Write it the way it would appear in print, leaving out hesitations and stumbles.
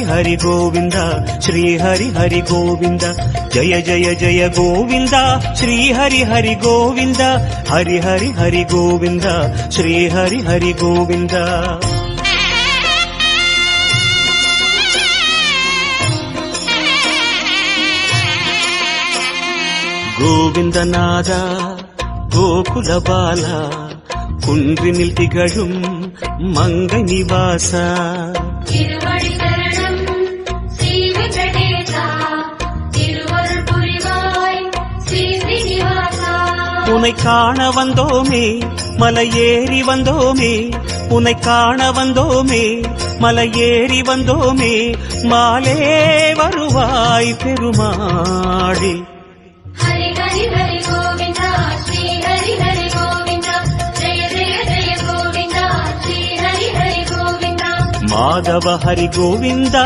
హరి గోవింద శ్రీ హరి హరి గోవింద జయ జయ జయ గోవింద శ్రీ హరి హరి గోవింద హరి హరి హరి గోవింద శ్రీ హరి హరి గోవింద ഗോവിന്ദനാഥ ഗോകുല ബാല കുன்றினில் திகழும் மங்கை நிவாச திருவடி சரணம் ஸ்ரீ வெங்கடேசா திருவருள் புரிவாய் ஸ்ரீ ஸ்ரீனிவாசா உன்னை காண வந்தோமே மலையேறி வந்தோமே உன்னை காண வந்தோமே மலையேறி வந்தோமே மாலே வருவாய் பெருமாளே ஹரி ஹரி ஹரி கோவிந்தா ஸ்ரீ ஹரி ஹரி கோவிந்தா ஜெய ஜெய ஜெய கோவிந்தா ஸ்ரீ ஹரி ஹரி கோவிந்தா மாதவ ஹரி கோவிந்த